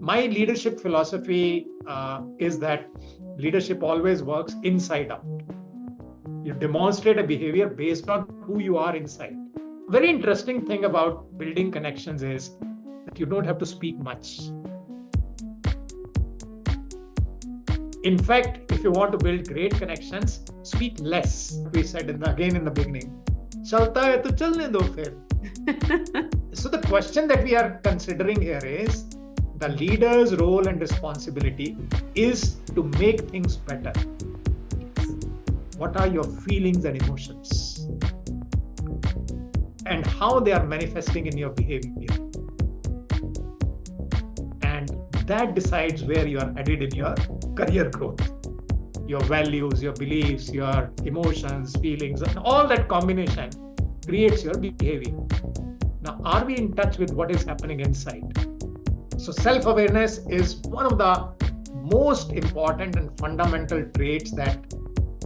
My leadership philosophy is that leadership always works inside out. You demonstrate a behavior based on who you are inside. Very interesting thing about building connections is that you don't have to speak much. In fact, if you want to build great connections, speak less. We said again in the beginning. Chalta hai to chalne do phir. So the question that we are considering here is the leader's role and responsibility is to make things better. What are your feelings and emotions? And how they are manifesting in your behavior. And that decides where you are headed in your career growth. Your values, your beliefs, your emotions, feelings, and all that combination creates your behavior. Now, are we in touch with what is happening inside? So self-awareness is one of the most important and fundamental traits that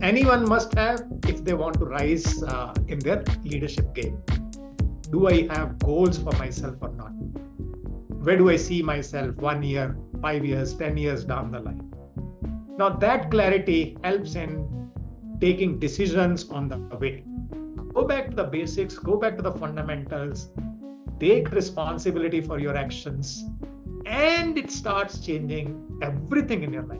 anyone must have if they want to rise in their leadership game. Do I have goals for myself or not? Where do I see myself 1 year, 5 years, 10 years down the line? Now that clarity helps in taking decisions on the way. Go back to the basics, go back to the fundamentals, take responsibility for your actions, and it starts changing everything in your life.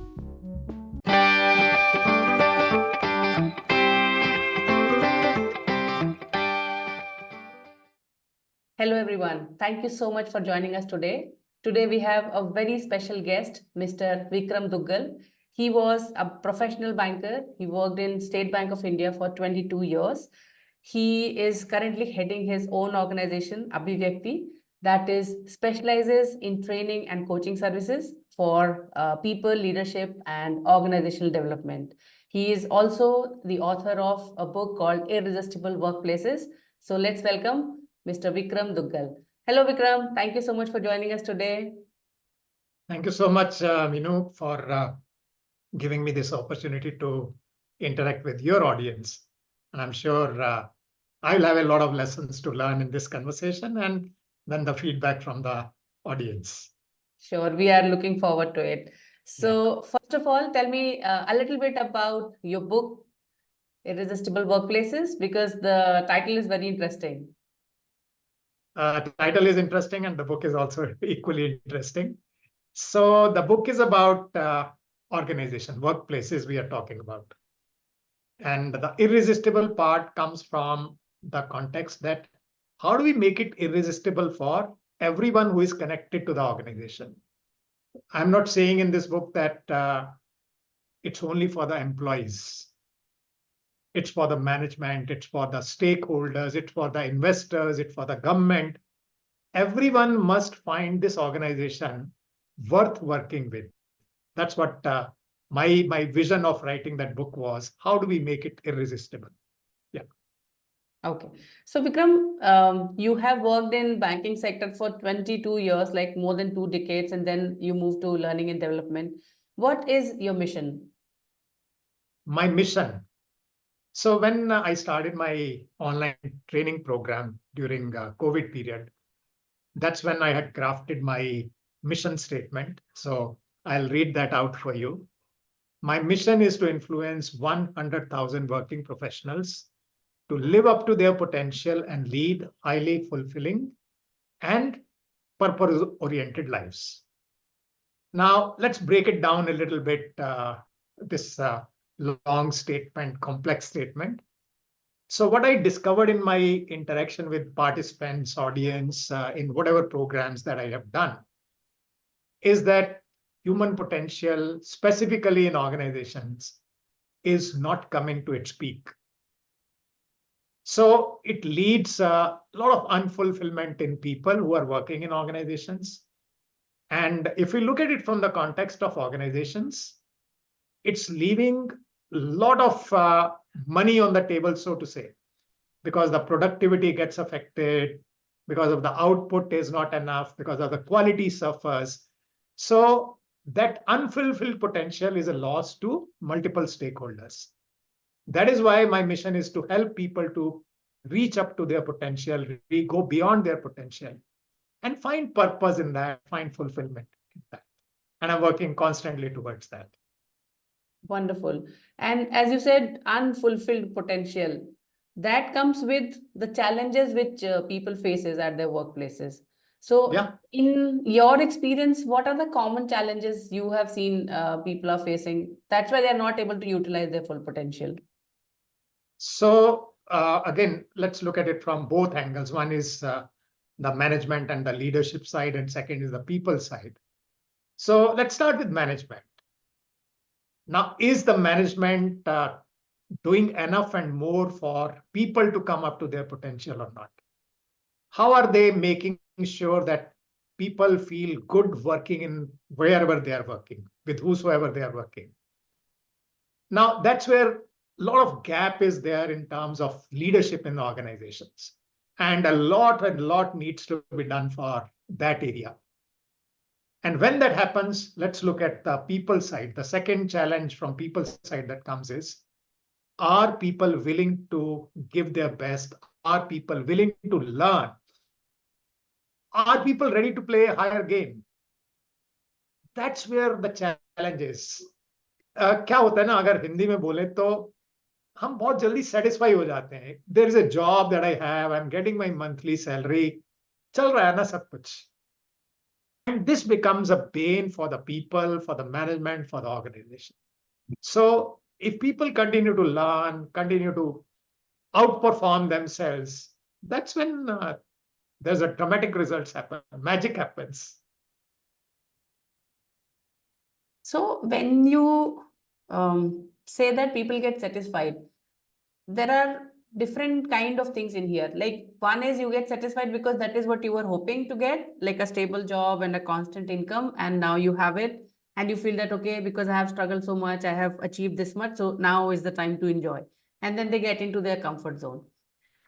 Hello everyone. Thank you so much for joining us today. Today we have a very special guest, Mr. Vikram Duggal. He was a professional banker. He worked in State Bank of India for 22 years. He is currently heading his own organization, Abhivyakti, that is specializes in training and coaching services for people, leadership, and organizational development. He is also the author of a book called Irresistible Workplaces. So let's welcome Mr. Vikram Duggal. Hello, Vikram. Thank you so much for joining us today. Thank you so much, Meenu, for giving me this opportunity to interact with your audience. And I'm sure I'll have a lot of lessons to learn in this conversation and then the feedback from the audience. Sure, we are looking forward to it. So first of all, tell me a little bit about your book, Irresistible Workplaces, because the title is very interesting. Title is interesting and the book is also equally interesting. So the book is about organization, workplaces we are talking about. And the irresistible part comes from the context that how do we make it irresistible for everyone who is connected to the organization? I'm not saying in this book that it's only for the employees. It's for the management, it's for the stakeholders, it's for the investors, it's for the government. Everyone must find this organization worth working with. That's what my vision of writing that book was. How do we make it irresistible? Yeah. Okay. So Vikram, you have worked in banking sector for 22 years, like more than 2 decades, and then you moved to learning and development. What is your mission? My mission. So when I started my online training program during COVID period, that's when I had crafted my mission statement. So I'll read that out for you. My mission is to influence 100,000 working professionals to live up to their potential and lead highly fulfilling and purpose-oriented lives. Now, let's break it down a little bit, this long statement, complex statement. So what I discovered in my interaction with participants, audience, in whatever programs that I have done, is that human potential, specifically in organizations, is not coming to its peak. So it leads a lot of unfulfillment in people who are working in organizations. And if we look at it from the context of organizations, it's leaving a lot of money on the table, so to say, because the productivity gets affected, because of the output is not enough, because of the quality suffers. So that unfulfilled potential is a loss to multiple stakeholders. That is why my mission is to help people to reach up to their potential, go beyond their potential, and find purpose in that, find fulfillment in that. And I'm working constantly towards that. Wonderful. And as you said, unfulfilled potential, that comes with the challenges which people faces at their workplaces. So Yeah. in your experience, what are the common challenges you have seen people are facing? That's why they're not able to utilize their full potential. So again, let's look at it from both angles. One is the management and the leadership side, and second is the people side. So let's start with management. Now, is the management doing enough and more for people to come up to their potential or not? How are they making sure that people feel good working in wherever they are working, with whosoever they are working? Now, that's where a lot of gap is there in terms of leadership in the organizations. And a lot needs to be done for that area. And when that happens, let's look at the people side. The second challenge from people side that comes is, are people willing to give their best? Are people willing to learn? Are people ready to play a higher game? That's where the challenge is. क्या होता है ना, अगर हिंदी में बोले तो हम बहुत जल्दी सेटिस्फाई हो जाते हैं. There is a job that I have, I am getting my monthly salary, चल रहा है ना सब कुछ. And this becomes a bane for the people, for the management, for the organization. So if people continue to learn, continue to outperform themselves, that's when there's a dramatic results happen, magic happens. So when you say that people get satisfied, there are different kind of things in here. Like one is you get satisfied because that is what you were hoping to get, like a stable job and a constant income, and now you have it and you feel that, okay, because I have struggled so much, I have achieved this much, so now is the time to enjoy. And then they get into their comfort zone.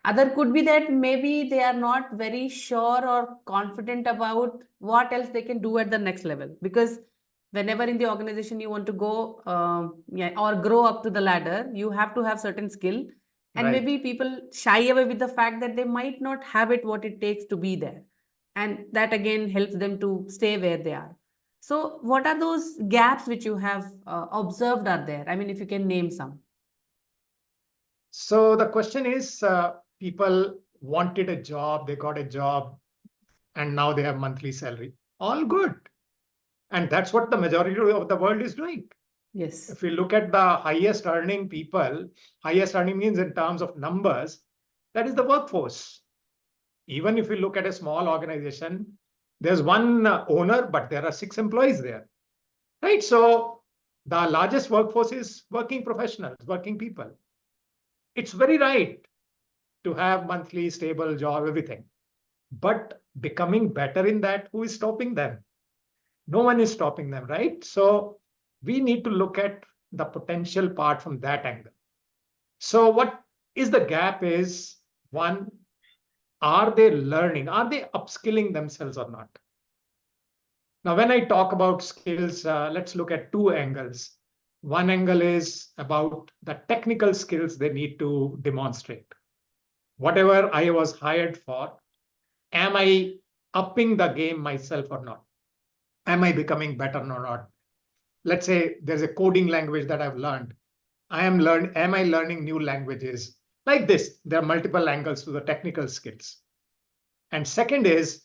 Other could be that maybe they are not very sure or confident about what else they can do at the next level, because whenever in the organization you want to go or grow up to the ladder, you have to have certain skill. And Right. maybe people shy away with the fact that they might not have it what it takes to be there. And that again helps them to stay where they are. So what are those gaps which you have observed are there? I mean, if you can name some. So the question is, people wanted a job, they got a job, and now they have monthly salary. All good. And that's what the majority of the world is doing. Yes. If we look at the highest earning people, highest earning means in terms of numbers, that is the workforce. Even if we look at a small organization, there's one owner, but there are 6 employees there, right? So the largest workforce is working professionals, working people. It's very right to have monthly stable job, everything. But becoming better in that, who is stopping them? No one is stopping them, right? So we need to look at the potential part from that angle. So what is the gap is, one, are they learning? Are they upskilling themselves or not? Now, when I talk about skills, let's look at 2 angles. One angle is about the technical skills they need to demonstrate. Whatever I was hired for, am I upping the game myself or not? Am I becoming better or not? Let's say there's a coding language that I've learned. Am I learning new languages? Like this, there are multiple angles to the technical skills. And second is,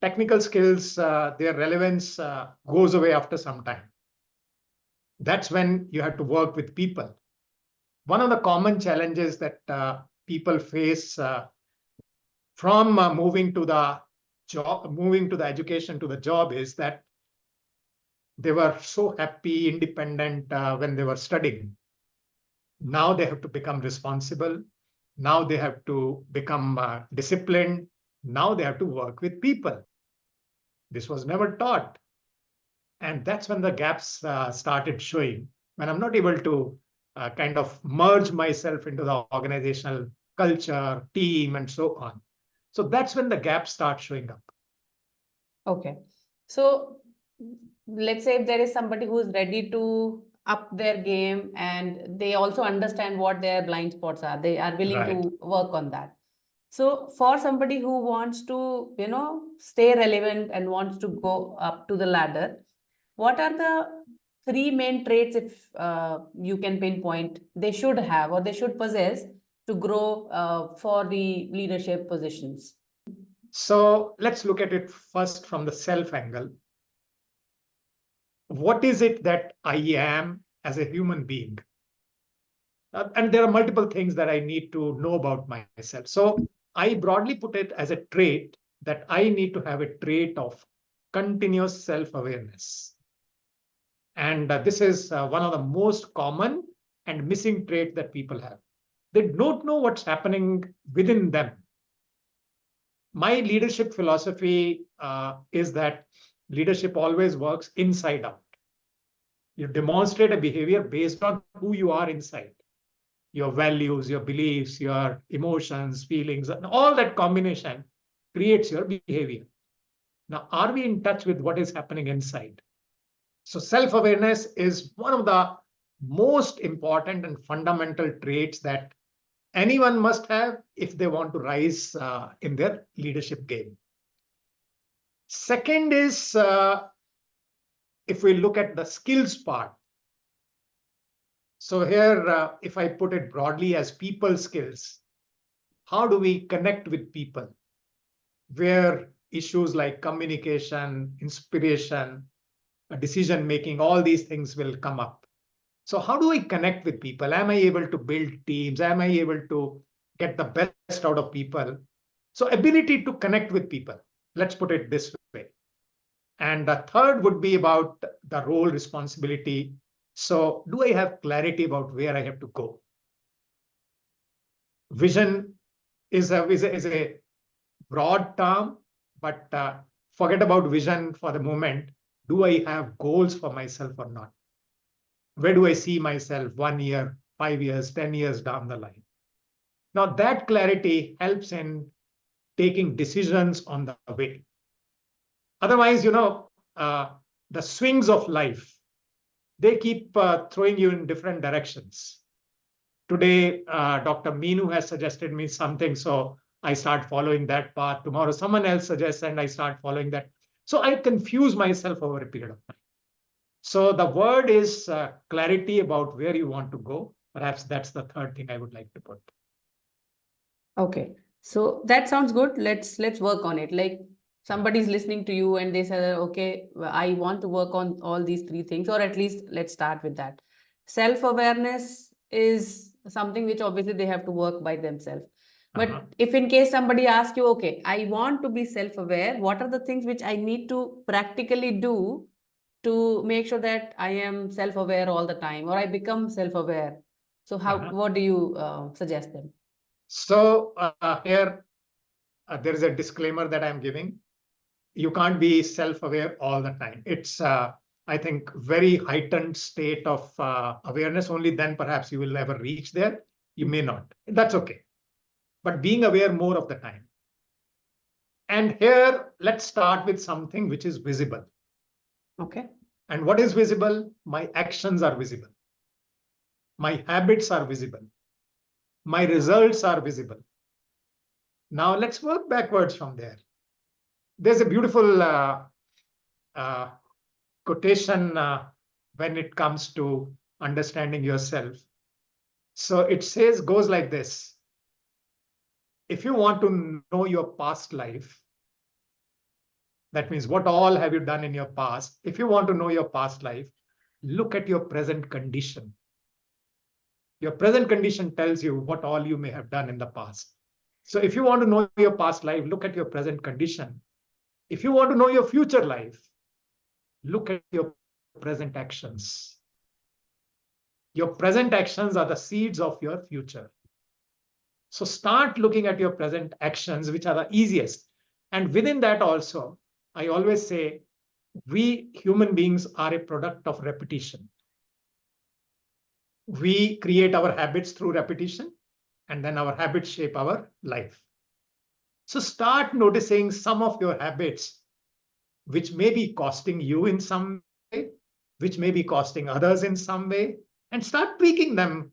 technical skills, their relevance goes away after some time. That's when you have to work with people. One of the common challenges that people face from moving to the job, moving to the education to the job, is that they were so happy, independent when they were studying. Now they have to become responsible. Now they have to become disciplined. Now they have to work with people. This was never taught. And that's when the gaps started showing, when I'm not able to kind of merge myself into the organizational culture, team, and so on. So that's when the gaps start showing up. Okay. So let's say if there is somebody who is ready to up their game and they also understand what their blind spots are, they are willing to work on that. So for somebody who wants to, stay relevant and wants to go up to the ladder, what are the three main traits, if you can pinpoint, they should have or they should possess to grow for the leadership positions? So let's look at it first from the self angle. What is it that I am as a human being? And there are multiple things that I need to know about myself. So I broadly put it as a trait that I need to have a trait of continuous self awareness. And this is one of the most common and missing traits that people have. They don't know what's happening within them. My leadership philosophy is that leadership always works inside out. You demonstrate a behavior based on who you are inside, your values, your beliefs, your emotions, feelings, and all that combination creates your behavior. Now, are we in touch with what is happening inside? So, self awareness is one of the most important and fundamental traits that anyone must have if they want to rise in their leadership game. Second is if we look at the skills part. So here, if I put it broadly as people skills, how do we connect with people? Where issues like communication, inspiration, decision making, all these things will come up. So how do I connect with people? Am I able to build teams? Am I able to get the best out of people? So ability to connect with people, let's put it this way. And the third would be about the role responsibility. So do I have clarity about where I have to go? Vision is a broad term, but forget about vision for the moment. Do I have goals for myself or not? Where do I see myself 1 year, 5 years, 10 years down the line? Now, that clarity helps in taking decisions on the way. Otherwise, the swings of life, they keep throwing you in different directions. Today, Dr. Meenu has suggested me something, so I start following that path. Tomorrow, someone else suggests, and I start following that. So I confuse myself over a period of time. So the word is clarity about where you want to go. Perhaps that's the third thing I would like to put. Okay, so that sounds good. Let's work on it. Like somebody's listening to you and they say, okay, I want to work on all these three things, or at least let's start with that. Self-awareness is something which obviously they have to work by themselves. But if in case somebody asks you, okay, I want to be self-aware, what are the things which I need to practically do to make sure that I am self-aware all the time, or I become self-aware? So what do you suggest them? So here, there is a disclaimer that I'm giving. You can't be self-aware all the time. It's, I think, very heightened state of awareness. Only then perhaps you will ever reach there. You may not. That's okay. But being aware more of the time. And here, let's start with something which is visible. Okay. And what is visible? My actions are visible. My habits are visible. My results are visible. Now let's work backwards from there. There's a beautiful quotation when it comes to understanding yourself. So it goes like this. If you want to know your past life, that means what all have you done in your past? If you want to know your past life, look at your present condition. Your present condition tells you what all you may have done in the past. So if you want to know your past life, look at your present condition. If you want to know your future life, look at your present actions. Your present actions are the seeds of your future. So start looking at your present actions, which are the easiest. And within that also, I always say, we human beings are a product of repetition. We create our habits through repetition, and then our habits shape our life. So start noticing some of your habits, which may be costing you in some way, which may be costing others in some way, and start tweaking them.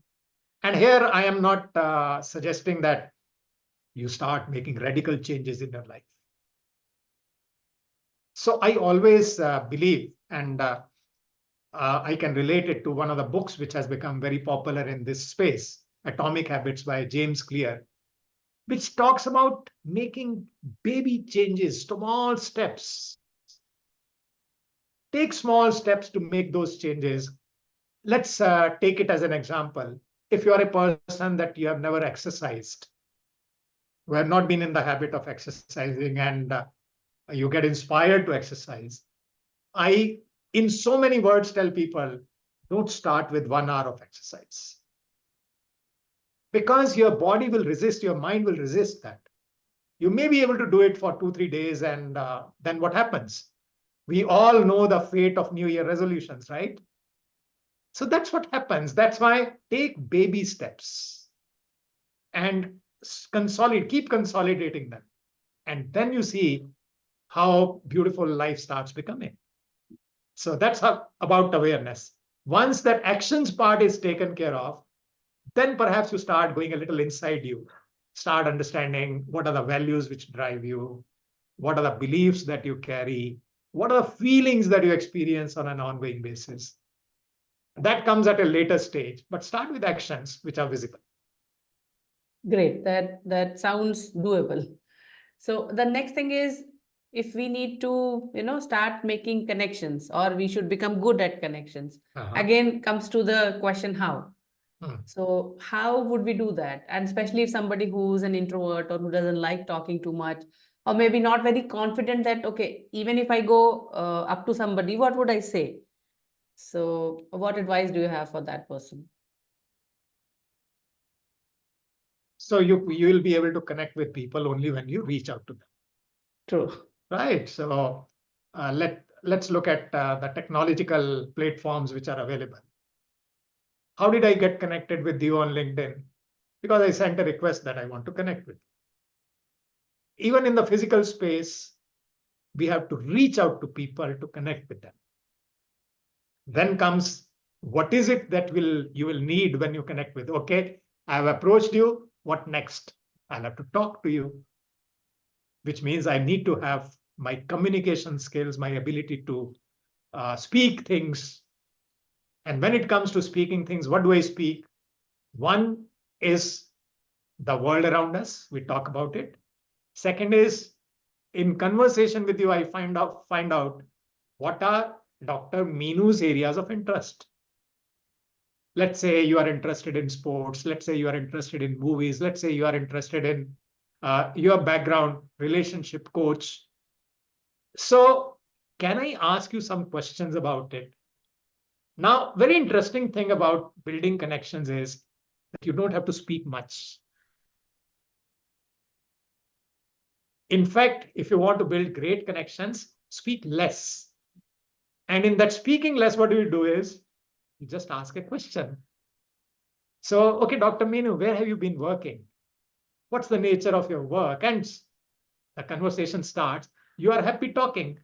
And here I am not suggesting that you start making radical changes in your life. So I always believe, and I can relate it to one of the books which has become very popular in this space, Atomic Habits by James Clear, which talks about making baby changes, small steps. Take small steps to make those changes. Let's take it as an example. If you are a person that you have never exercised, who have not been in the habit of exercising, and you get inspired to exercise, I, in so many words, tell people, don't start with 1 hour of exercise. Because your body will resist, your mind will resist that. You may be able to do it for 2, 3 days, and then what happens? We all know the fate of New Year resolutions, right? So that's what happens. That's why take baby steps and keep consolidating them. And then you see how beautiful life starts becoming. So that's about awareness. Once that actions part is taken care of, then perhaps you start going a little inside you, start understanding what are the values which drive you, what are the beliefs that you carry, what are the feelings that you experience on an ongoing basis. That comes at a later stage, but start with actions which are visible. Great. That sounds doable. So the next thing is, if we need to, start making connections, or we should become good at connections, again comes to the question how. So how would we do that? And especially if somebody who's an introvert or who doesn't like talking too much, or maybe not very confident that, okay, even if I go up to somebody, what would I say? So what advice do you have for that person? So you will be able to connect with people only when you reach out to them. True. Right. So let's look at the technological platforms which are available. How did I get connected with you on LinkedIn? Because I sent a request that I want to connect with you. Even in the physical space, we have to reach out to people to connect with them. Then comes, what is it that you will need when you connect with? Okay, I have approached you. What next? I'll have to talk to you, which means I need to have my communication skills, my ability to speak things. And when it comes to speaking things, what do I speak? One is the world around us. We talk about it. Second is, in conversation with you, I find out what are Dr. Meenu's areas of interest. Let's say you are interested in sports. Let's say you are interested in movies. Let's say you are interested in your background, relationship coach. So can I ask you some questions about it? Now, very interesting thing about building connections is that you don't have to speak much. In fact, if you want to build great connections, speak less. And in that speaking less, what you do is you just ask a question. So, okay, Dr. Meenu, where have you been working? What's the nature of your work? And the conversation starts. You are happy talking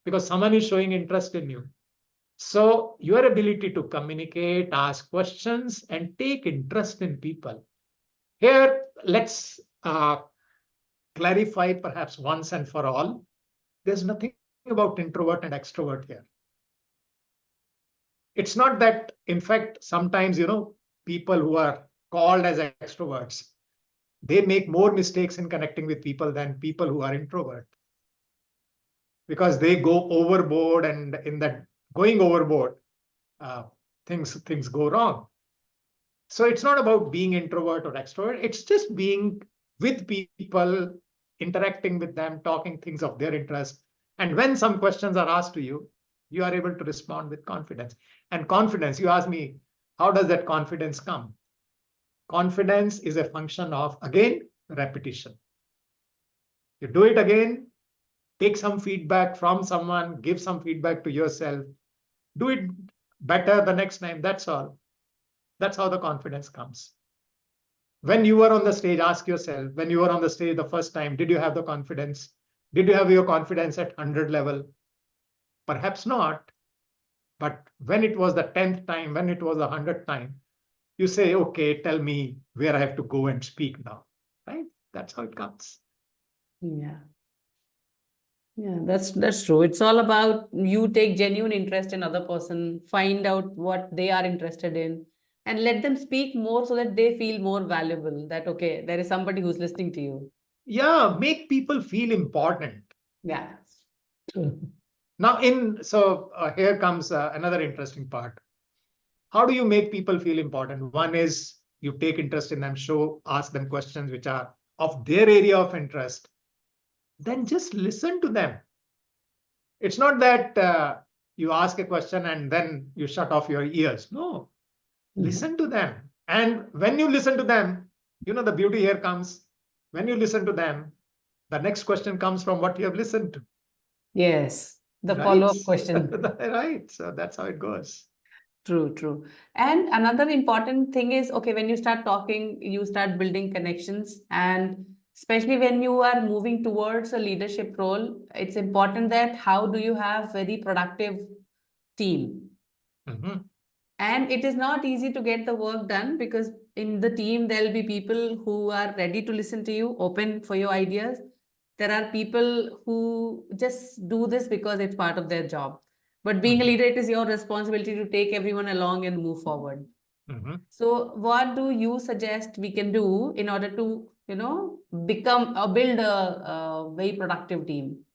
because someone is showing interest in you. So your ability to communicate, ask questions, and take interest in people. Here, let's clarify perhaps once and for all. There's nothing about introvert and extrovert here. It's not that, in fact, sometimes, people who are called as extroverts, they make more mistakes in connecting with people than people who are introvert. Because they go overboard, and in that going overboard, things go wrong. So it's not about being introvert or extrovert. It's just being with people, interacting with them, talking things of their interest. And when some questions are asked to you, you are able to respond with confidence. And confidence, you ask me, how does that confidence come? Confidence is a function of, again, repetition. You do it again, take some feedback from someone, give some feedback to yourself, do it better the next time. That's all. That's how the confidence comes. When you were on the stage, ask yourself, when you were on the stage the first time, did you have the confidence? Did you have your confidence at 100 level? Perhaps not. But when it was the 10th time, when it was the 100th time, you say, okay, tell me where I have to go and speak now, right? That's how it comes. Yeah. Yeah, that's true. It's all about you take genuine interest in other person, find out what they are interested in, and let them speak more so that they feel more valuable. That okay, there is somebody who's listening to you. Yeah, make people feel important. Yeah. True. Now, here comes another interesting part. How do you make people feel important? One is you take interest in them, ask them questions which are of their area of interest. Then just listen to them. It's not that you ask a question and then you shut off your ears. No, Mhm. listen to them. And when you listen to them, the beauty here comes. When you listen to them, the next question comes from what you have listened to. Yes, the Right? follow-up question. Right. So that's how it goes. True, true. And another important thing is, okay, when you start talking, you start building connections. And especially when you are moving towards a leadership role, it's important that how do you have very productive team? Mhm. And it is not easy to get the work done because in the team, there'll be people who are ready to listen to you, open for your ideas. There are people who just do this because it's part of their job. But being a Mhm. leader, it is your responsibility to take everyone along and move forward. Mhm. So, what do you suggest we can do in order to, become or build a very productive team?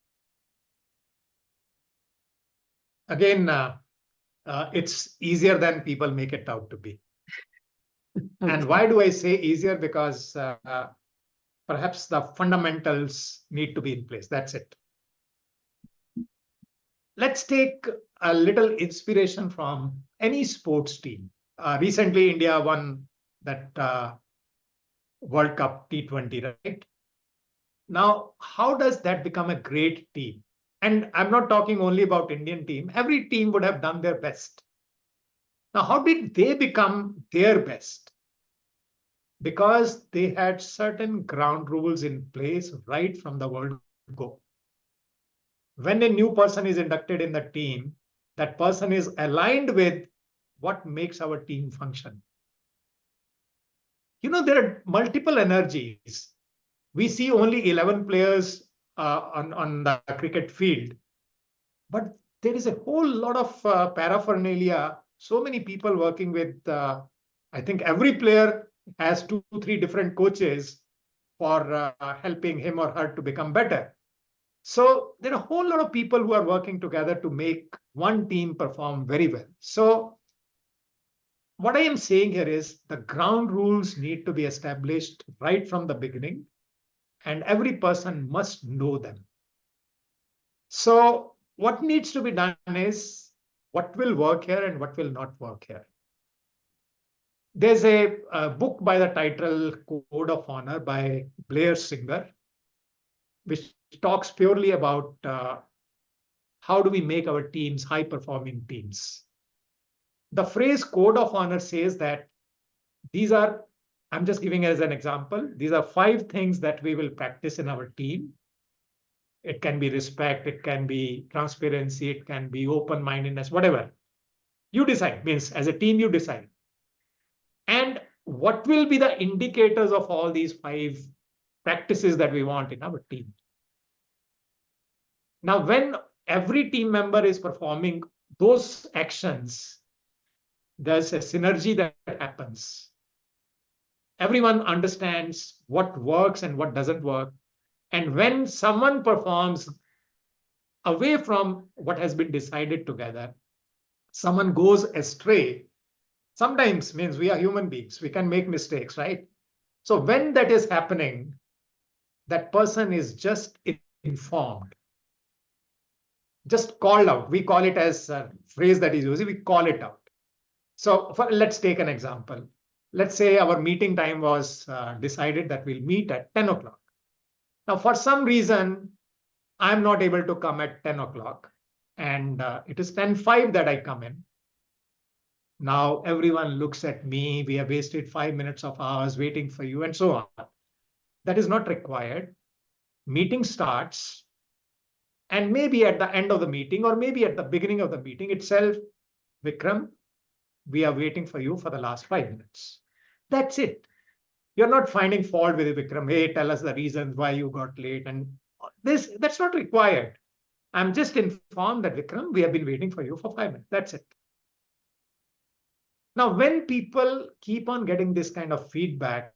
Again, it's easier than people make it out to be. And Okay. why do I say easier? Because perhaps the fundamentals need to be in place. That's it. Let's take a little inspiration from any sports team. Recently, India won that World Cup T20, right? Now, how does that become a great team? And I'm not talking only about Indian team. Every team would have done their best. Now, how did they become their best? Because they had certain ground rules in place right from the word go. When a new person is inducted in the team, that person is aligned with what makes our team function. There are multiple energies. We see only 11 players on the cricket field, but there is a whole lot of paraphernalia, so many people working with, I think every player has two, three different coaches for helping him or her to become better. So there are a whole lot of people who are working together to make one team perform very well. So what I am saying here is the ground rules need to be established right from the beginning, and every person must know them. So what needs to be done is what will work here and what will not work here. There's a book by the title Code of Honor by Blair Singer, which talks purely about how do we make our teams high performing teams. The phrase code of honor says that these are, I'm just giving as an example, these are 5 things that we will practice in our team. It can be respect, it can be transparency, it can be open mindedness, whatever. You decide, means as a team, you decide. And what will be the indicators of all these 5 practices that we want in our team? Now, when every team member is performing those actions, there's a synergy that happens. Everyone understands what works and what doesn't work. And when someone performs away from what has been decided together, someone goes astray. Sometimes means we are human beings, we can make mistakes, right? So when that is happening, that person is just informed, just called out. We call it as a phrase that is used, we call it out. So let's take an example. Let's say our meeting time was decided that we'll meet at 10 o'clock. Now, for some reason, I'm not able to come at 10 o'clock, and it is 10:05 that I come in. Now, everyone looks at me. We have wasted 5 minutes of ours waiting for you, and so on. That is not required. Meeting starts, and maybe at the end of the meeting, or maybe at the beginning of the meeting itself, Vikram, we are waiting for you for the last 5 minutes. That's it. You're not finding fault with Vikram. Hey, tell us the reasons why you got late. And that's not required. I'm just informed that, Vikram, we have been waiting for you for 5 minutes. That's it. Now, when people keep on getting this kind of feedback,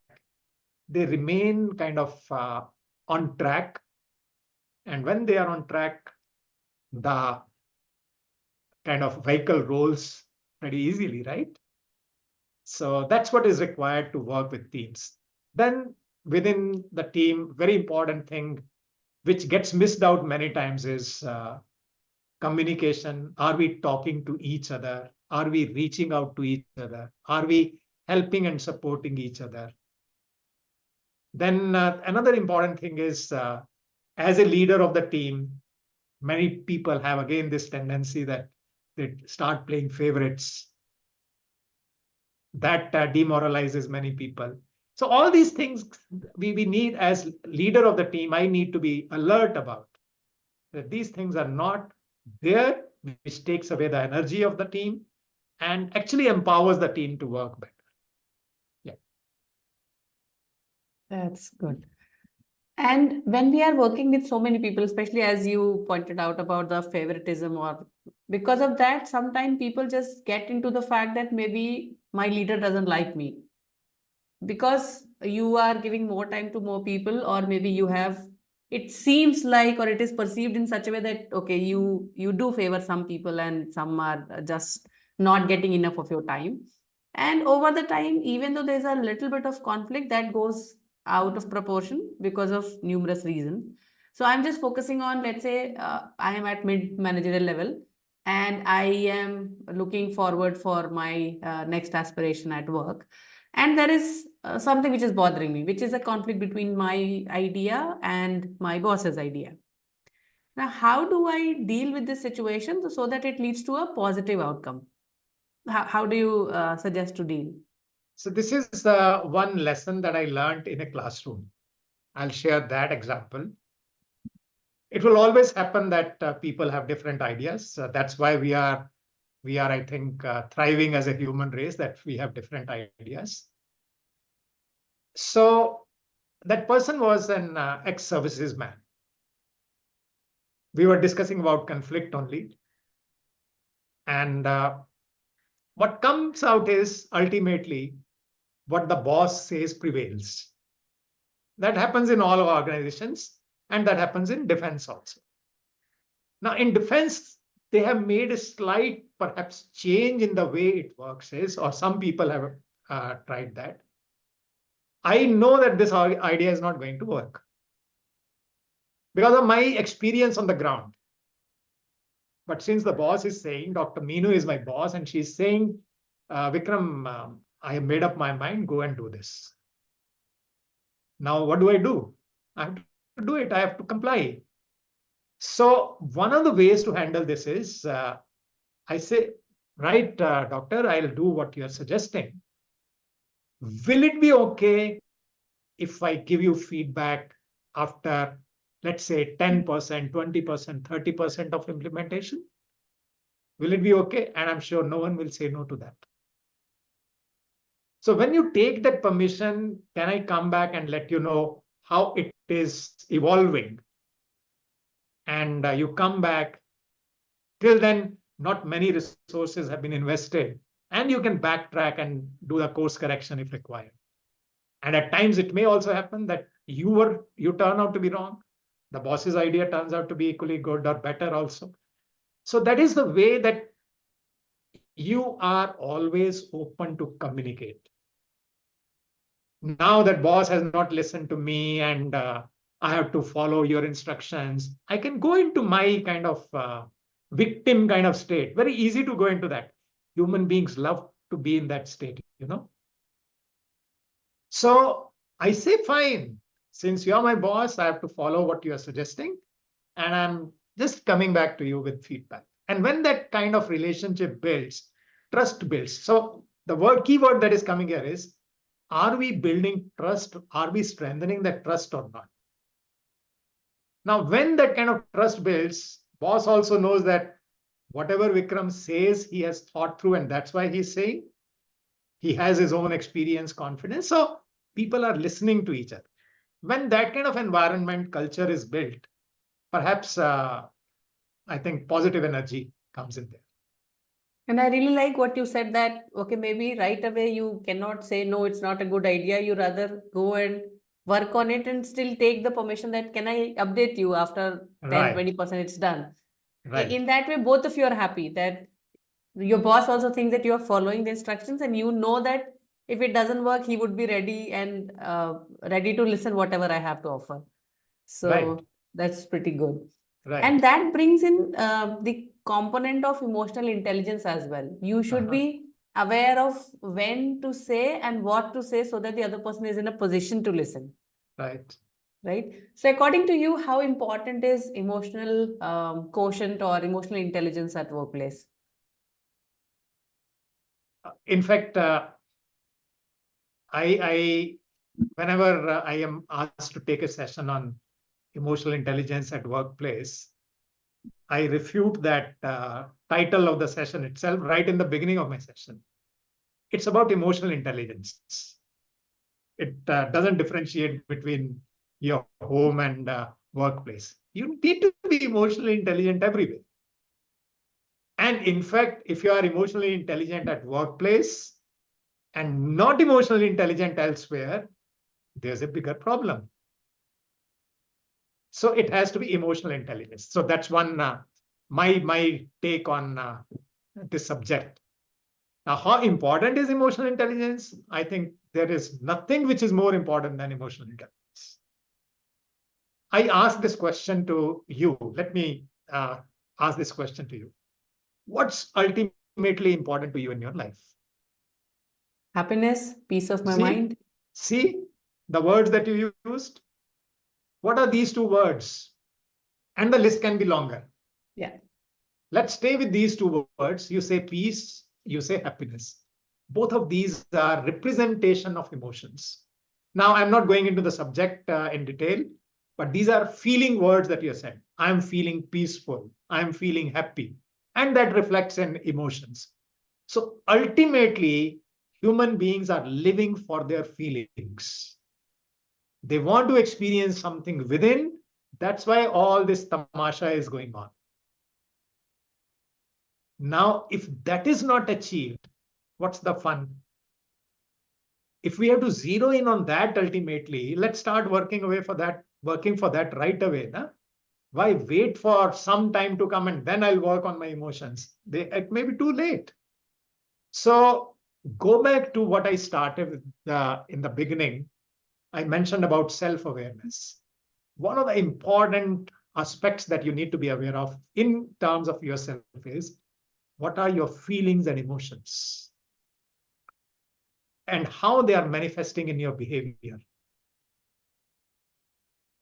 they remain kind of on track. And when they are on track, the kind of vehicle rolls pretty easily, right? So that's what is required to work with teams. Then within the team, very important thing which gets missed out many times is communication. Are we talking to each other? Are we reaching out to each other? Are we helping and supporting each other? Then another important thing is as a leader of the team, many people have again this tendency that they start playing favorites. That demoralizes many people. So all these things we need as leader of the team, I need to be alert about that these things are not there, which takes away the energy of the team and actually empowers the team to work better. Yeah. That's good. And when we are working with so many people, especially as you pointed out about the favoritism, or because of that, sometimes people just get into the fact that maybe my leader doesn't like me because you are giving more time to more people, or maybe you have, it seems like, or it is perceived in such a way that, okay, you do favor some people and some are just not getting enough of your time. And over the time, even though there's a little bit of conflict, that goes out of proportion because of numerous reasons. So I'm just focusing on, let's say, I am at mid managerial level and I am looking forward for my next aspiration at work. And there is something which is bothering me, which is a conflict between my idea and my boss's idea. Now, how do I deal with this situation so that it leads to a positive outcome? How do you suggest to deal? So this is one lesson that I learned in a classroom. I'll share that example. It will always happen that people have different ideas. That's why we are, I think, thriving as a human race, that we have different ideas. So that person was an ex-services man. We were discussing about conflict only. And what comes out is ultimately what the boss says prevails. That happens in all organizations, and that happens in defense also. Now, in defense, they have made a slight, perhaps, change in the way it works is, or some people have tried that. I know that this idea is not going to work because of my experience on the ground. But since the boss is saying, Dr. Meenu is my boss, and she's saying, Vikram, I have made up my mind, go and do this. Now, what do? I have to do it. I have to comply. So one of the ways to handle this is I say, right, doctor, I'll do what you're suggesting. Will it be okay if I give you feedback after, let's say, 10%, 20%, 30% of implementation? Will it be okay? And I'm sure no one will say no to that. So when you take that permission, can I come back and let you know how it is evolving? And you come back. Till then, not many resources have been invested, and you can backtrack and do the course correction if required. And at times, it may also happen that you turn out to be wrong. The boss's idea turns out to be equally good or better also. So that is the way that you are always open to communicate. Now that boss has not listened to me and I have to follow your instructions, I can go into my kind of victim kind of state. Very easy to go into that. Human beings love to be in that state, you know. So I say, fine, since you're my boss, I have to follow what you are suggesting. And I'm just coming back to you with feedback. And when that kind of relationship builds, trust builds. So the keyword that is coming here is, are we building trust? Are we strengthening that trust or not? Now, when that kind of trust builds, boss also knows that whatever Vikram says, he has thought through, and that's why he's saying. He has his own experience, confidence. So people are listening to each other. When that kind of environment culture is built, perhaps I think positive energy comes in there. And I really like what you said that, okay, maybe right away you cannot say, no, it's not a good idea. You rather go and work on it and still take the permission that, can I update you after 10, Right, 20% it's done. right, In that way, both of you are happy that your boss also thinks that you are following the instructions, and you know that if it doesn't work, he would be ready and ready to listen whatever I have to offer. right, So that's pretty good. right. And that brings in the component of emotional intelligence as well. You should be aware of when to say and what to say so that the other person is in a position to listen. Right. Right. So, according to you, how important is emotional quotient or emotional intelligence at workplace? In fact, I whenever I am asked to take a session on emotional intelligence at workplace, I refute that title of the session itself right in the beginning of my session. It's about emotional intelligence. It doesn't differentiate between your home and workplace. You need to be emotionally intelligent everywhere. And in fact, if you are emotionally intelligent at workplace and not emotionally intelligent elsewhere, there's a bigger problem. So it has to be emotional intelligence. So that's one my take on this subject. Now, how important is emotional intelligence? I think there is nothing which is more important than emotional intelligence. I ask this question to you. Let me ask this question to you. What's ultimately important to you in your life? Happiness, peace of my See, mind. see the words that you used. What are these two words? And the list can be longer. Yeah. Let's stay with these two words. You say peace, you say happiness. Both of these are representation of emotions. Now, I'm not going into the subject in detail, but these are feeling words that you said. I'm feeling peaceful. I'm feeling happy. And that reflects in emotions. So ultimately, human beings are living for their feelings. They want to experience something within. That's why all this tamasha is going on. Now, if that is not achieved, what's the fun? If we have to zero in on that ultimately, let's start working for that right away. Na? Why wait for some time to come and then I'll work on my emotions? It may be too late. So go back to what I started with in the beginning. I mentioned about self-awareness. One of the important aspects that you need to be aware of in terms of yourself is, what are your feelings and emotions and how they are manifesting in your behavior.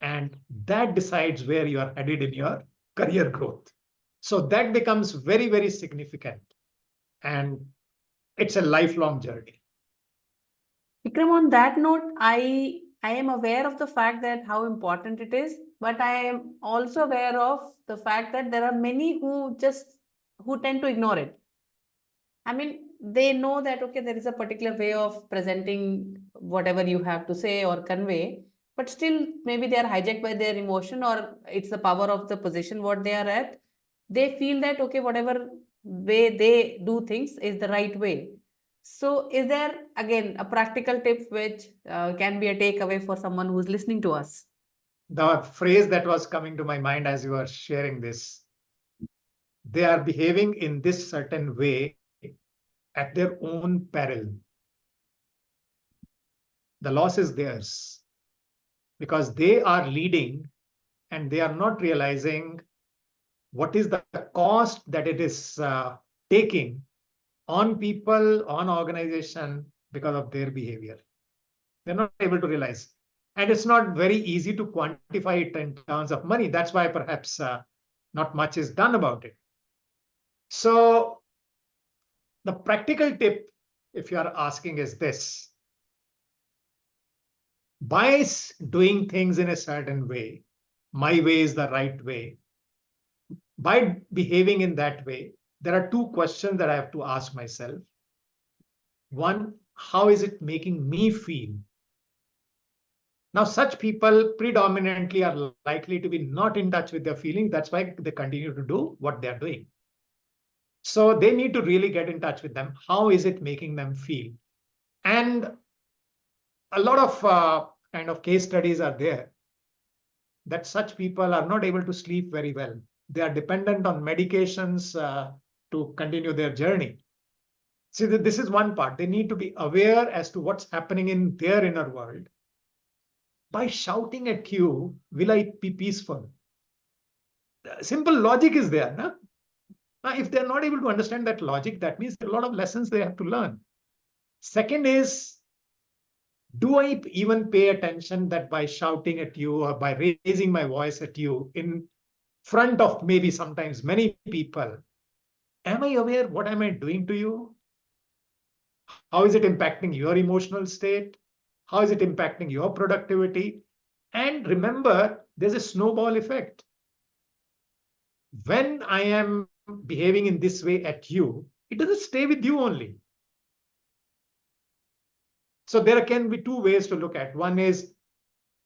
And that decides where you are headed in your career growth. So that becomes very, very significant. And it's a lifelong journey. Vikram, on that note, I am aware of the fact that how important it is, but I am also aware of the fact that there are many who tend to ignore it. I mean, they know that, okay, there is a particular way of presenting whatever you have to say or convey, but still maybe they are hijacked by their emotion, or it's the power of the position what they are at. They feel that, okay, whatever way they do things is the right way. So is there again a practical tip which can be a takeaway for someone who's listening to us? The phrase that was coming to my mind as you were sharing this, they are behaving in this certain way at their own peril. The loss is theirs because they are leading and they are not realizing what is the cost that it is taking on people, on organization because of their behavior. They're not able to realize. And it's not very easy to quantify it in terms of money. That's why perhaps not much is done about it. So the practical tip, if you are asking, is this. By doing things in a certain way, my way is the right way. By behaving in that way, there are two questions that I have to ask myself. One, how is it making me feel? Now, such people predominantly are likely to be not in touch with their feelings. That's why they continue to do what they're doing. So they need to really get in touch with them. How is it making them feel? And a lot of kind of case studies are there that such people are not able to sleep very well. They are dependent on medications to continue their journey. See, this is one part. They need to be aware as to what's happening in their inner world. By shouting at you, will I be peaceful? Simple logic is there. No? Now, if they're not able to understand that logic, that means there are a lot of lessons they have to learn. Second is, do I even pay attention that by shouting at you or by raising my voice at you in front of maybe sometimes many people, am I aware what am I doing to you? How is it impacting your emotional state? How is it impacting your productivity? And remember, there's a snowball effect. When I am behaving in this way at you, it doesn't stay with you only. So there can be two ways to look at. One is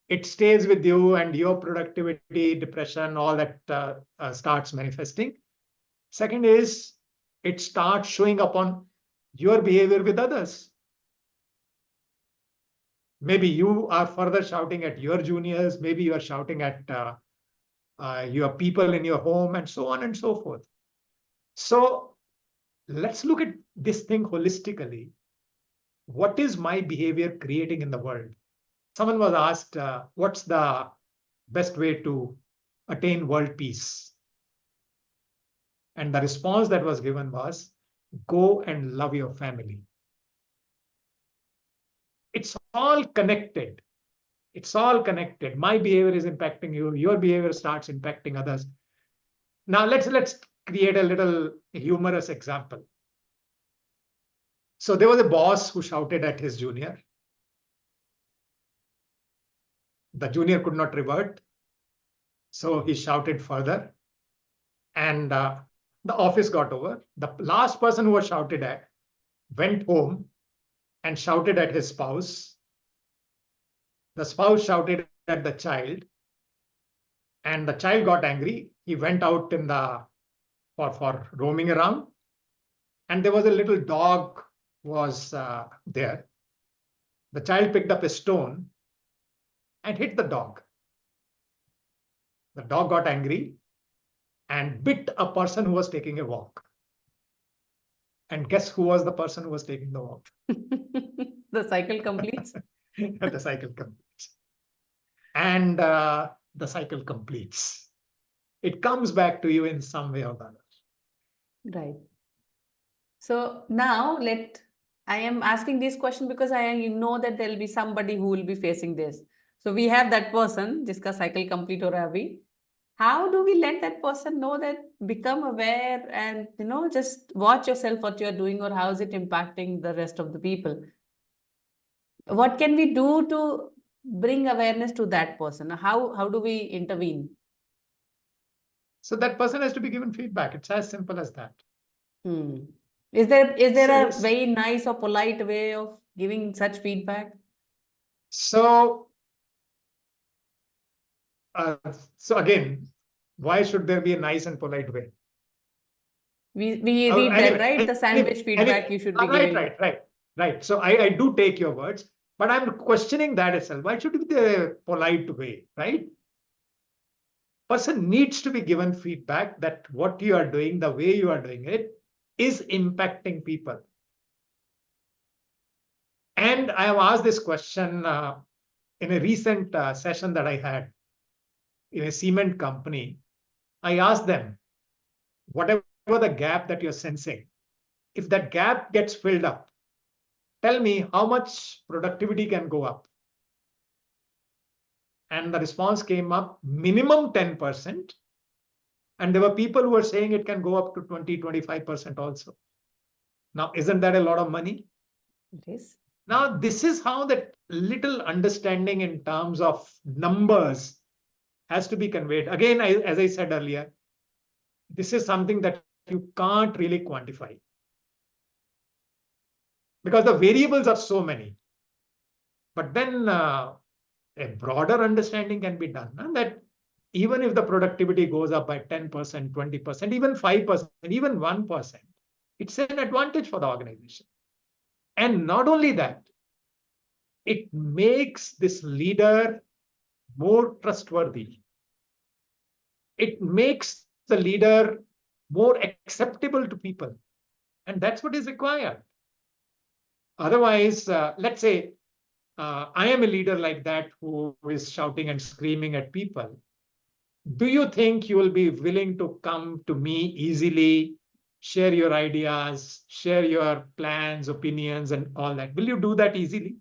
it stays with you and your productivity, depression, all that starts manifesting. Second is it starts showing up on your behavior with others. Maybe you are further shouting at your juniors. Maybe you are shouting at your people in your home and so on and so forth. So let's look at this thing holistically. What is my behavior creating in the world? Someone was asked, what's the best way to attain world peace? And the response that was given was, go and love your family. It's all connected. It's all connected. My behavior is impacting you. Your behavior starts impacting others. Now let's create a little humorous example. So there was a boss who shouted at his junior. The junior could not revert. So he shouted further. And the office got over. The last person who was shouted at went home and shouted at his spouse. The spouse shouted at the child. And the child got angry. He went out in the for roaming around. And there was a little dog was there. The child picked up a stone and hit the dog. The dog got angry and bit a person who was taking a walk. And guess who was the person who was taking the walk? The cycle completes. The cycle completes. And the cycle completes. It comes back to you in some way or the other. Right. So now I am asking this question because I know that there will be somebody who will be facing this. So we have that person, jiska cycle complete ho raha abhi. How do we let that person know that become aware and, just watch yourself what you're doing or how is it impacting the rest of the people? What can we do to bring awareness to that person? How do we intervene? So that person has to be given feedback. It's as simple as that. Is there a very nice or polite way of giving such feedback? So again, why should there be a nice and polite way? We read that, right? The sandwich feedback you should be giving. Right. So I do take your words, but I'm questioning that itself. Why should it be the polite way, right? Person needs to be given feedback that what you are doing, the way you are doing it, is impacting people. And I have asked this question in a recent session that I had in a cement company. I asked them, whatever the gap that you're sensing, if that gap gets filled up, tell me how much productivity can go up. And the response came up minimum 10%. And there were people who were saying it can go up to 20-25% also. Now, isn't that a lot of money? It is. Now, this is how that little understanding in terms of numbers has to be conveyed. Again, as I said earlier, this is something that you can't really quantify because the variables are so many. But then a broader understanding can be done. And that even if the productivity goes up by 10%, 20%, even 5%, even 1%, it's an advantage for the organization. And not only that, it makes this leader more trustworthy. It makes the leader more acceptable to people. And that's what is required. Otherwise, let's say I am a leader like that who is shouting and screaming at people. Do you think you will be willing to come to me easily, share your ideas, share your plans, opinions, and all that? Will you do that easily?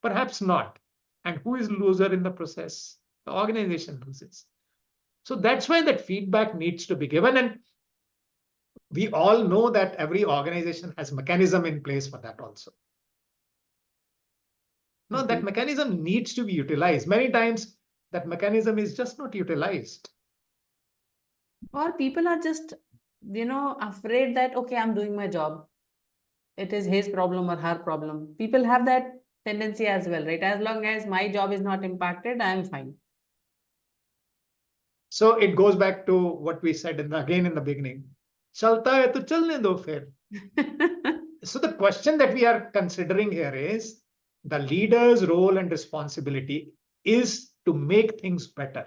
Perhaps not. And who is loser in the process? The organization loses. So that's why that feedback needs to be given. And we all know that every organization has mechanism in place for that also. No, that mechanism needs to be utilized. Many times that mechanism is just not utilized. Or people are just, afraid that, okay, I'm doing my job. It is his problem or her problem. People have that tendency as well, right? As long as my job is not impacted, I'm fine. So it goes back to what we said again in the beginning. Chalta hai to chalne do phir. So the question that we are considering here is the leader's role and responsibility is to make things better.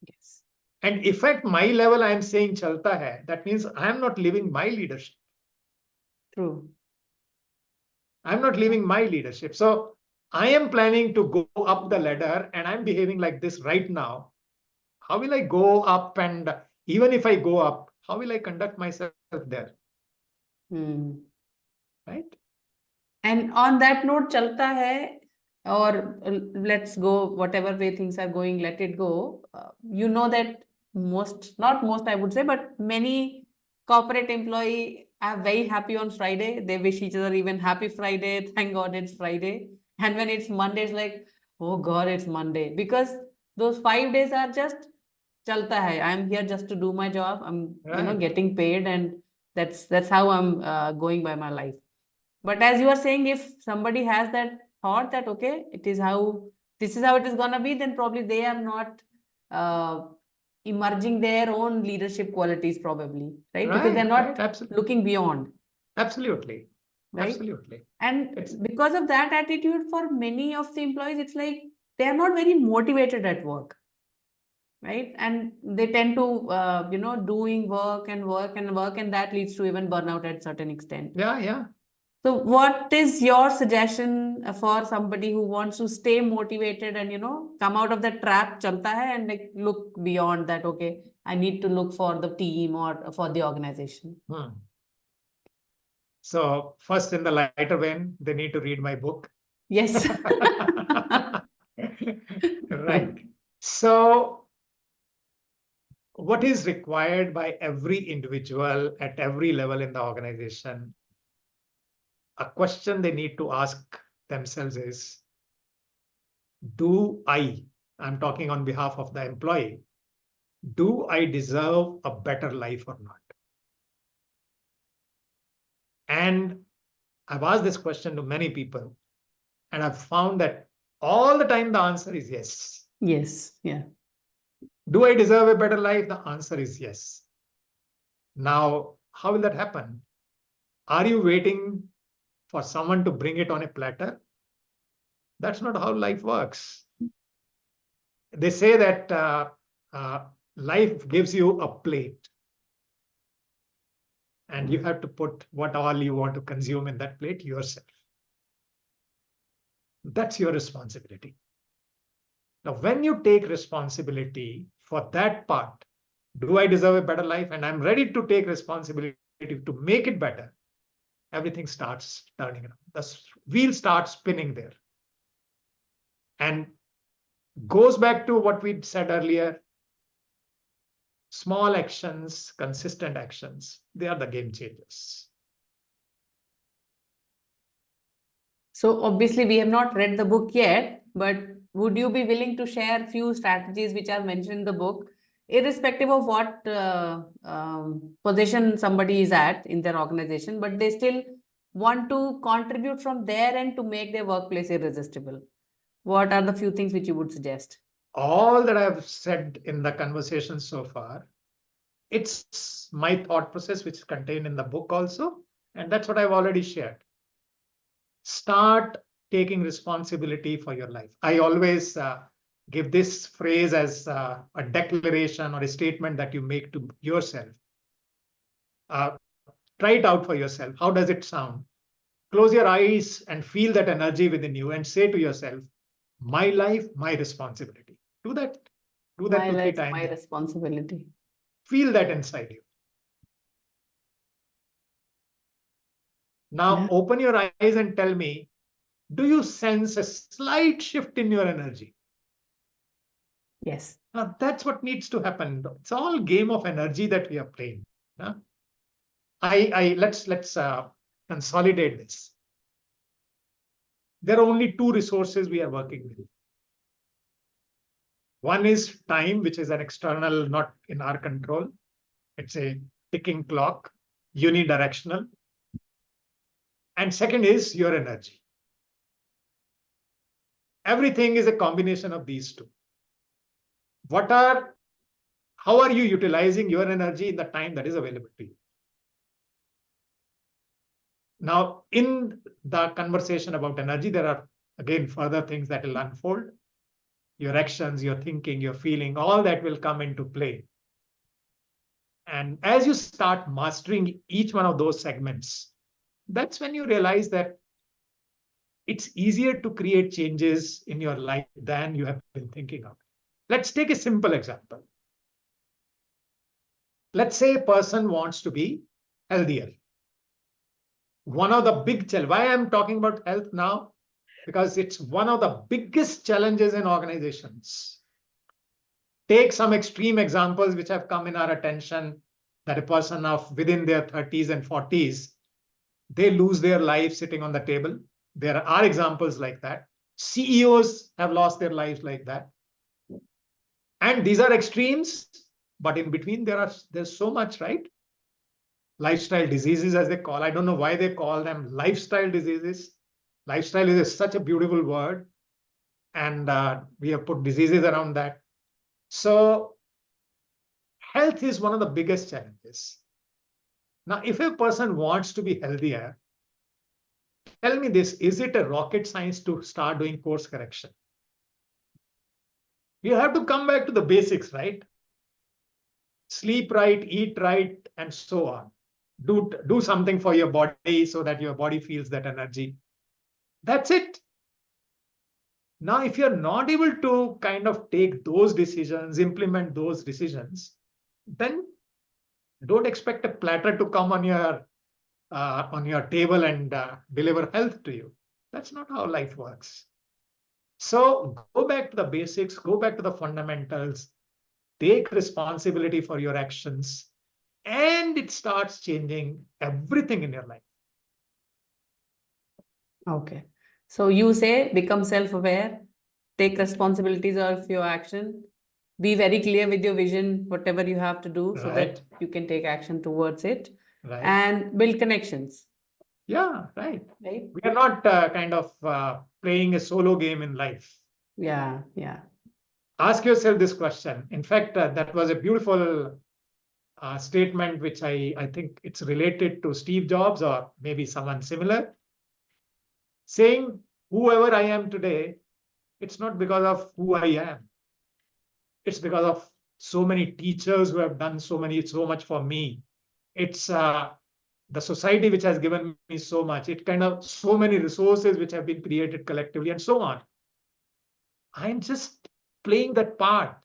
Yes. And if at my level I am saying chalta hai, that means I am not living my leadership. True. I'm not living my leadership. So I am planning to go up the ladder and I'm behaving like this right now. How will I go up? And even if I go up, how will I conduct myself there? Right? And on that note, chalta hai, or let's go, whatever way things are going, let it go. You know that not most, I would say, but many corporate employee are very happy on Friday. They wish each other even happy Friday. Thank God it's Friday. And when it's Monday, it's like, oh God, it's Monday. Because those 5 days are just chalta hai. I'm here just to do my job. I'm, getting paid, and that's how I'm going by my life. But as you are saying, if somebody has that thought that, okay, this is how it is going to be, then probably they are not emerging their own leadership qualities, probably, right? Because they're not looking beyond. Absolutely. Right? Absolutely. And because of that attitude, for many of the employees, it's like they are not very motivated at work. Right? And they tend to, doing work, and that leads to even burnout at certain extent. Yeah. So what is your suggestion for somebody who wants to stay motivated and, come out of that trap, chalta hai, and like look beyond that, okay, I need to look for the team or for the organization? So first, in the lighter vein, they need to read my book. Yes. Right. So what is required by every individual at every level in the organization? A question they need to ask themselves is, I'm talking on behalf of the employee, do I deserve a better life or not? And I've asked this question to many people, and I've found that all the time the answer is yes. Yes. Yeah. Do I deserve a better life? The answer is yes. Now, how will that happen? Are you waiting for someone to bring it on a platter? That's not how life works. They say that life gives you a plate, and you have to put what all you want to consume in that plate yourself. That's your responsibility. Now, when you take responsibility for that part, do I deserve a better life? And I'm ready to take responsibility to make it better. Everything starts turning around. The wheel starts spinning there. And goes back to what we said earlier. Small actions, consistent actions, they are the game changers. So obviously we have not read the book yet, but would you be willing to share few strategies which are mentioned in the book, irrespective of what position somebody is at in their organization, but they still want to contribute from their end to make their workplace irresistible? What are the few things which you would suggest? All that I've said in the conversation so far, it's my thought process, which is contained in the book also. And that's what I've already shared. Start taking responsibility for your life. I always give this phrase as a declaration or a statement that you make to yourself. Try it out for yourself. How does it sound? Close your eyes and feel that energy within you and say to yourself, my life, my responsibility. Do that. Do that My 2, 3 life, times. my responsibility. Feel that inside you. Now open your eyes and tell me, do you sense a slight shift in your energy? Yes. Now that's what needs to happen. It's all game of energy that we are playing. Huh? Let's consolidate this. There are only two resources we are working with. One is time, which is an external, not in our control. It's a ticking clock, unidirectional. And second is your energy. Everything is a combination of these two. How are you utilizing your energy in the time that is available to you? Now, in the conversation about energy, there are, again, further things that will unfold. Your actions, your thinking, your feeling, all that will come into play. And as you start mastering each one of those segments, that's when you realize that it's easier to create changes in your life than you have been thinking of. Let's take a simple example. Let's say a person wants to be healthier. One of the big challenges, why I'm talking about health now? Because it's one of the biggest challenges in organizations. Take some extreme examples which have come in our attention, that a person of within their 30s and 40s, they lose their life sitting on the table. There are examples like that. CEOs have lost their lives like that. And these are extremes, but in between there's so much, right? Lifestyle diseases, as they call. I don't know why they call them lifestyle diseases. Lifestyle is such a beautiful word, and we have put diseases around that. So health is one of the biggest challenges. Now, if a person wants to be healthier, tell me this, is it a rocket science to start doing course correction? You have to come back to the basics, right? Sleep right, eat right, and so on. Do something for your body so that your body feels that energy. That's it. Now, if you're not able to kind of take those decisions, implement those decisions, then don't expect a platter to come on your table and deliver health to you. That's not how life works. So go back to the basics, go back to the fundamentals, take responsibility for your actions, and it starts changing everything in your life. Okay. So you say become self-aware, take responsibilities of your action, be very clear with your vision, whatever you have to do, so that you can take action towards it, and build connections. Yeah, right. Right. We are not kind of playing a solo game in life. Yeah, yeah. Ask yourself this question. In fact, that was a beautiful statement, which I think it's related to Steve Jobs or maybe someone similar, saying, whoever I am today, it's not because of who I am. It's because of so many teachers who have done so much for me. It's the society which has given me so much. It kind of so many resources which have been created collectively and so on. I'm just playing that part.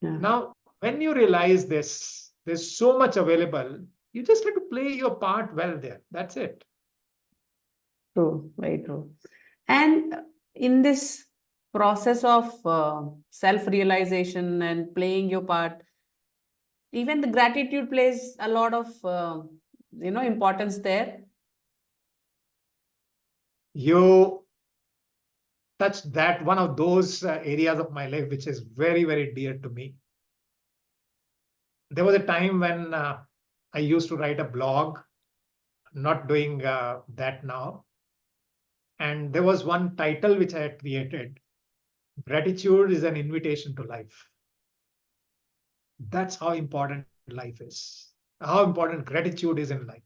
Yeah. Now, when you realize this, there's so much available. You just have to play your part well there. That's it. True, very true. And in this process of self-realization and playing your part, even the gratitude plays a lot of importance there. You touched that one of those areas of my life which is very, very dear to me. There was a time when I used to write a blog, not doing that now. And there was one title which I had created: Gratitude is an Invitation to Life. That's how important life is, how important gratitude is in life.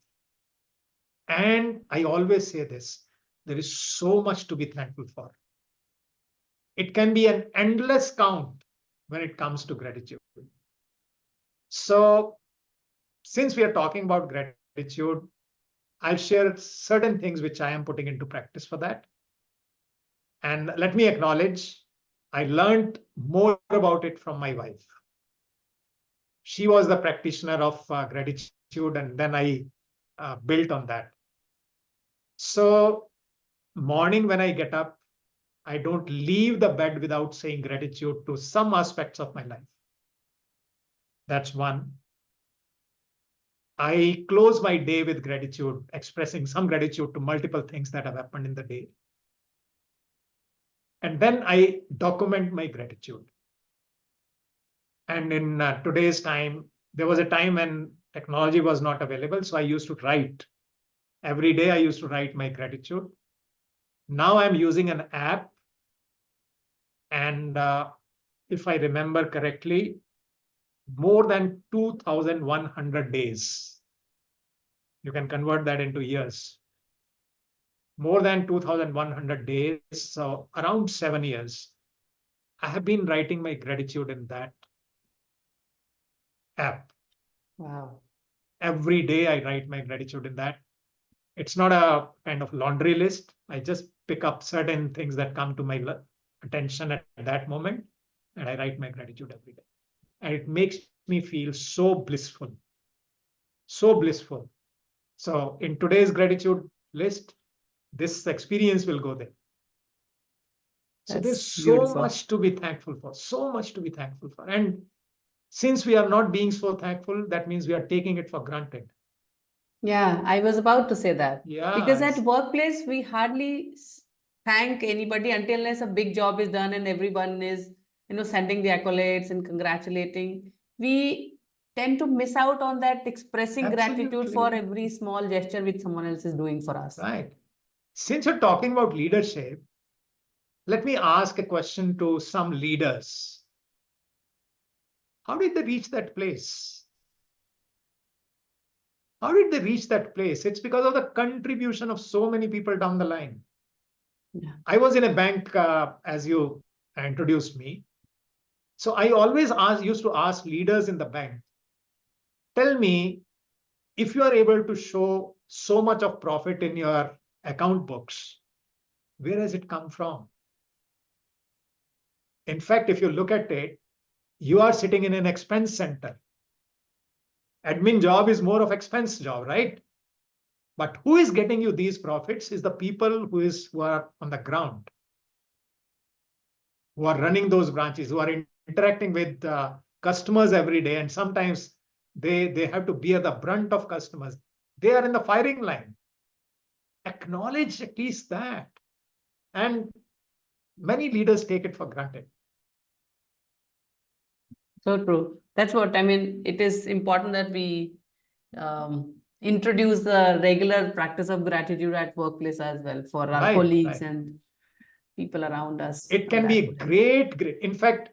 And I always say this: there is so much to be thankful for. It can be an endless count when it comes to gratitude. So, since we are talking about gratitude, I'll share certain things which I am putting into practice for that. And let me acknowledge, I learned more about it from my wife. She was the practitioner of gratitude, and then I built on that. So, morning when I get up, I don't leave the bed without saying gratitude to some aspects of my life. That's one. I close my day with gratitude, expressing some gratitude to multiple things that have happened in the day. And then I document my gratitude. And in today's time, there was a time when technology was not available. So I used to write. Every day I used to write my gratitude. Now I'm using an app. And if I remember correctly, more than 2,100 days. You can convert that into years. More than 2,100 days, so around 7 years, I have been writing my gratitude in that app. Wow. Every day I write my gratitude in that. It's not a kind of laundry list. I just pick up certain things that come to my attention at that moment, and I write my gratitude every day. And it makes me feel so blissful. So blissful. So in today's gratitude list, this experience will go there. So there's That's so beautiful. much to be thankful for, so much to be thankful for. And since we are not being so thankful, that means we are taking it for granted. Yeah, I was about to say that. Yeah. Because at workplace, we hardly thank anybody until unless a big job is done and everyone is, sending the accolades and congratulating. We tend to miss out on that expressing gratitude for Absolutely. every small gesture which someone else is doing for us. Right. Since you're talking about leadership, let me ask a question to some leaders. How did they reach that place? How did they reach that place? It's because of the contribution of so many people down the line. Yeah. I was in a bank as you introduced me. So I always used to ask leaders in the bank, tell me, if you are able to show so much of profit in your account books, where has it come from? In fact, if you look at it, you are sitting in an expense center. Admin job is more of expense job, right? But who is getting you these profits is the people who are on the ground, who are running those branches, who are interacting with customers every day. And sometimes they have to bear the brunt of customers. They are in the firing line. Acknowledge at least that. And many leaders take it for granted. So true. That's what I mean. It is important that we introduce the regular practice of gratitude at workplace as well for our colleagues and people around us. It can be great. In fact,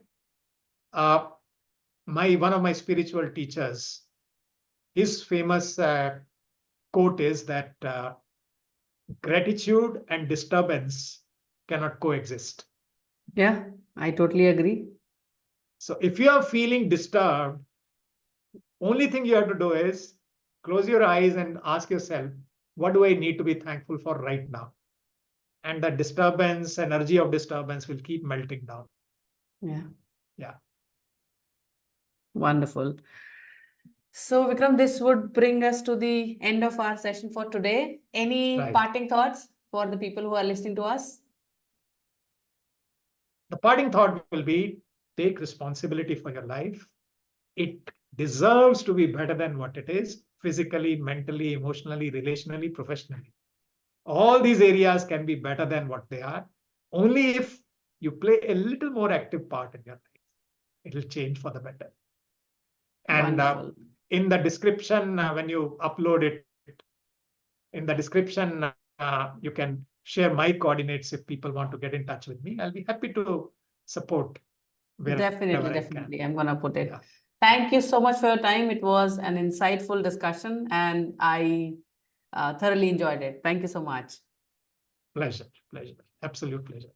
one of my spiritual teachers, his famous quote is that gratitude and disturbance cannot coexist. Yeah, I totally agree. So if you are feeling disturbed, only thing you have to do is close your eyes and ask yourself, what do I need to be thankful for right now? And the disturbance, energy of disturbance will keep melting down. Yeah. Yeah. Wonderful. So, Vikram, this would bring us to the end of our session for today. Any parting thoughts for the people who are listening to us? The parting thought will be, take responsibility for your life. It deserves to be better than what it is, physically, mentally, emotionally, relationally, professionally. All these areas can be better than what they are. Only if you play a little more active part in your life, it will change for the better. And in the description, when you upload it, in the description, you can share my coordinates if people want to get in touch with me. I'll be happy to support wherever Definitely, I can. definitely. I'm going to put it. Yeah. Thank you so much for your time. It was an insightful discussion and I thoroughly enjoyed it. Thank you so much. Pleasure, pleasure, absolute pleasure.